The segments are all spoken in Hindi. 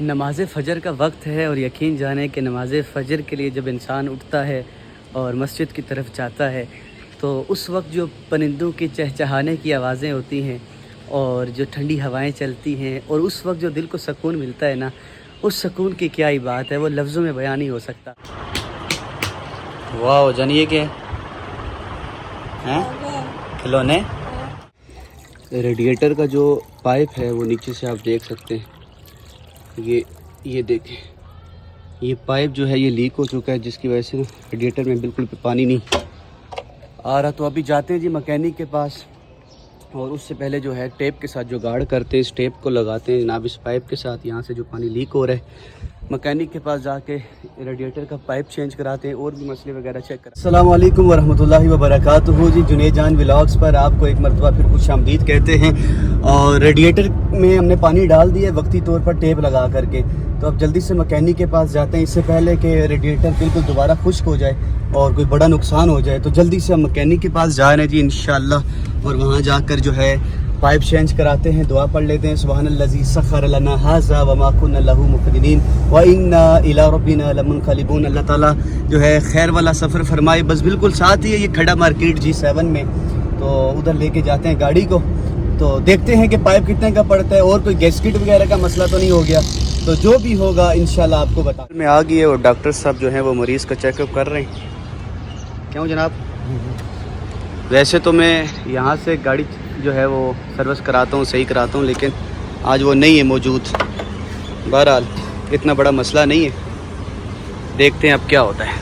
नमाज़ फ़जर का वक्त है और यकीन जाने कि नमाज़ फ़जर के लिए जब इंसान उठता है और मस्जिद की तरफ जाता है तो उस वक्त जो परिंदों की चहचहाने की आवाज़ें होती हैं और जो ठंडी हवाएं चलती हैं और उस वक्त जो दिल को सुकून मिलता है ना, उस सुकून की क्या ही बात है, वो लफ्ज़ों में बयान नहीं हो सकता। वाह जानिए क्या हैं खिलौने। रेडिएटर का जो पाइप है वो नीचे से आप देख सकते हैं, ये देखें, ये पाइप जो है ये लीक हो चुका है जिसकी वजह से रेडिएटर में बिल्कुल पानी नहीं आ रहा। तो अभी जाते हैं जी मैकेनिक के पास और उससे पहले जो है टेप के साथ जो गार्ड करते हैं इस टेप को लगाते हैं जनाब इस पाइप के साथ, यहाँ से जो पानी लीक हो रहा है मैकेनिक के पास जाके रेडिएटर का पाइप चेंज कराते हैं और भी मसले वगैरह चेक करते हैं। अस्सलाम वालेकुम वरहमतुल्लाहि वबरकातुहू जी, जुनैद जान व्लॉग्स पर आपको एक मरतबा फिर खुशामदीद कहते हैं। और रेडिएटर में हमने पानी डाल दिया वक्ती तौर पर टेप लगा करके, तो अब जल्दी से मैकेनिक के पास जाते हैं इससे पहले कि रेडिएटर बिल्कुल दोबारा खुश्क हो जाए और कोई बड़ा नुकसान हो जाए। तो जल्दी से हम मैकेनिक के पास जा रहे हैं जी इंशाअल्लाह, और वहाँ जाकर जो है पाइप चेंज कराते हैं। दुआ पढ़ लेते हैं, सुबहानल्लज़ी सख़र लना हाज़ा व मा कुन्ना लहू मुक़रिनीन व इन्ना इला रब्बिना लमुनक़लिबून। अल्लाह ताला जो है खैर वाला सफ़र फरमाए। बस बिल्कुल साथ ही है ये खड़ा मार्केट G7 में, तो उधर लेके जाते हैं गाड़ी को, तो देखते हैं कि पाइप कितने का पड़ता है और कोई गैस्केट वगैरह का मसला तो नहीं हो गया। तो जो भी होगा इंशाल्लाह आपको बता। मैं आ गई है और डॉक्टर साहब जो हैं वो मरीज़ का चेकअप कर रहे हैं। क्यों जनाब? वैसे तो मैं यहाँ से गाड़ी जो है वो सर्विस कराता हूँ, सही कराता हूँ, लेकिन आज वो नहीं है मौजूद। बहरहाल इतना बड़ा मसला नहीं है, देखते हैं अब क्या होता है।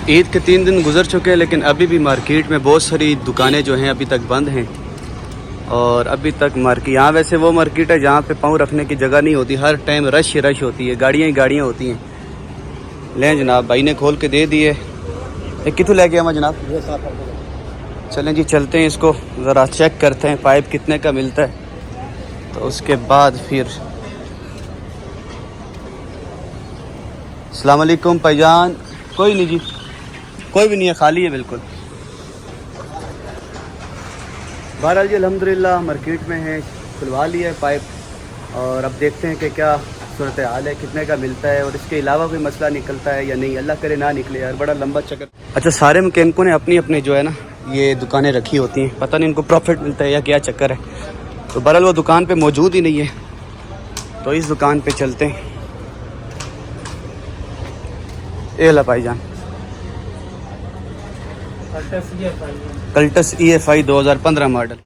ईद के 3 दिन गुजर चुके हैं लेकिन अभी भी मार्केट में बहुत सारी दुकानें जो हैं अभी तक बंद हैं और अभी तक मार्केट, यहाँ वैसे वो मार्केट है जहाँ पे पाँव रखने की जगह नहीं होती, हर टाइम रश होती है, गाड़ियाँ ही गाड़ियाँ होती हैं। लें जनाब, भाई ने खोल के दे दिए। एक कितों ले गया मैं जनाब? चलें जी चलते हैं, इसको ज़रा चेक करते हैं पाइप कितने का मिलता है, तो उसके बाद फिर। अस्सलाम वालेकुम भाईजान। कोई नहीं जी, कोई भी नहीं है, खाली है बिल्कुल। बहरहाल जी अल्हम्दुलिल्लाह मार्केट में है, खुलवा लिया है पाइप और अब देखते हैं कि क्या सूरत हाल है, कितने का मिलता है और इसके अलावा कोई मसला निकलता है या नहीं। अल्लाह करे ना निकले यार, बड़ा लंबा चक्कर। अच्छा, सारे मैकेनिकों ने अपनी अपनी जो है ना ये दुकानें रखी होती हैं, पता नहीं इनको प्रॉफिट मिलता है या क्या चक्कर है। तो बहरहाल वो दुकान पे मौजूद ही नहीं है, तो इस दुकान पे चलते हैं। ए ला भाईजान, कल्टस EFI 2015 मॉडल।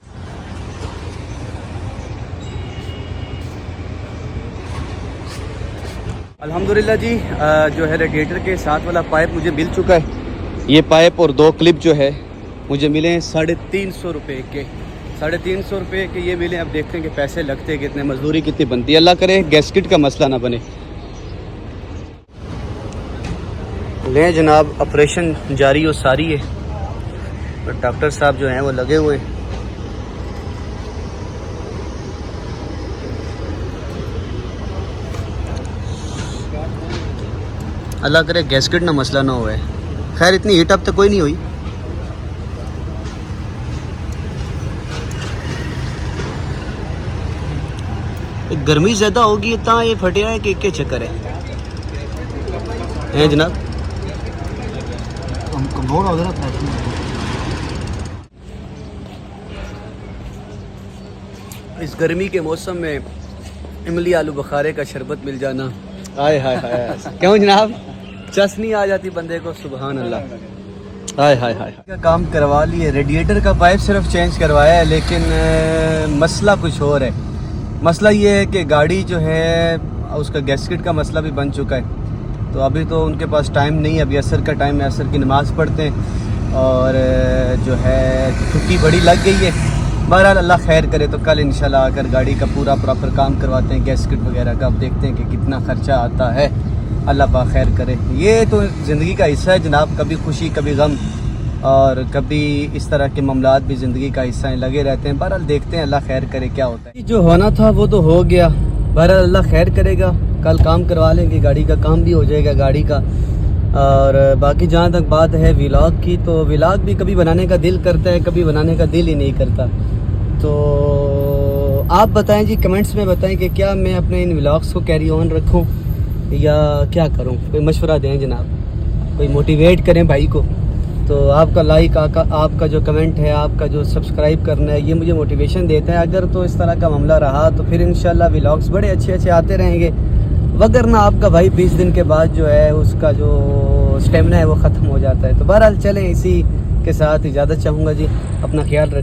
अल्हम्दुलिल्लाह जी जो है रेडिएटर के साथ वाला पाइप मुझे मिल चुका है। ये पाइप और 2 क्लिप जो है मुझे मिले हैं 350 रुपये के, 350 रुपये के ये मिले। अब देखते हैं कि पैसे लगते हैं कितने, मजदूरी कितनी बनती है। अल्लाह करे गैस्केट का मसला ना बने। लें जनाब, ऑपरेशन जारी और सारी है, तो डॉक्टर साहब जो हैं वो लगे हुए। अल्लाह करे गैस्केट ना मसला ना हुआ है। खैर इतनी हीट अप तो कोई नहीं हुई। गर्मी ज़्यादा होगी इतना ये फटिया है कि क्या चक्कर है जनाब? इस गर्मी के मौसम में इमली आलू बुखारे का शरबत मिल जाना, हाय हाय हाय। क्यों जनाब, चस्नी आ जाती बंदे को, सुभान अल्लाह। हाय हाय हाय। का काम करवा लिए, रेडिएटर का पाइप सिर्फ चेंज करवाया है, लेकिन मसला कुछ और है। मसला ये है कि गाड़ी जो है उसका गैस्केट का मसला भी बन चुका है। तो अभी तो उनके पास टाइम नहीं है, अभी असर का टाइम है, असर की नमाज़ पढ़ते हैं और जो है छुट्टी बड़ी लग गई है। बहरहाल अल्लाह खैर करे तो कल इंशाल्लाह आकर गाड़ी का पूरा प्रॉपर काम करवाते हैं, गैस्केट वगैरह का। अब देखते हैं कि कितना ख़र्चा आता है, अल्लाह पाक खैर करे। ये तो ज़िंदगी का हिस्सा है जनाब, कभी खुशी कभी गम और कभी इस तरह के मामलात भी ज़िंदगी का हिस्सा लगे रहते हैं। बहरहाल देखते हैं, अल्लाह खैर करे क्या होता है। जो होना था वो तो हो गया, बहरहाल अल्लाह खैर करेगा, कल काम करवा लेंगे, गाड़ी का काम भी हो जाएगा गाड़ी का। और बाकी जहाँ तक बात है व्लॉग की, तो व्लॉग भी कभी बनाने का दिल करता है, कभी बनाने का दिल ही नहीं करता। तो आप बताएं जी, कमेंट्स में बताएं कि क्या मैं अपने इन व्लॉग्स को कैरी ऑन रखूं या क्या करूं। कोई मशवरा दें जनाब, कोई मोटिवेट करें भाई को। तो आपका लाइक, आपका जो कमेंट है, आपका जो सब्सक्राइब करना है, ये मुझे मोटिवेशन देता है। अगर तो इस तरह का मामला रहा तो फिर इंशाल्लाह व्लॉग्स बड़े अच्छे अच्छे आते रहेंगे। वगरना आपका भाई 20 दिन के बाद जो है उसका जो स्टेमिना है वो ख़त्म हो जाता है। तो बहरहाल चलें, इसी के साथ इजाज़त चाहूँगा जी। अपना ख्याल रखें।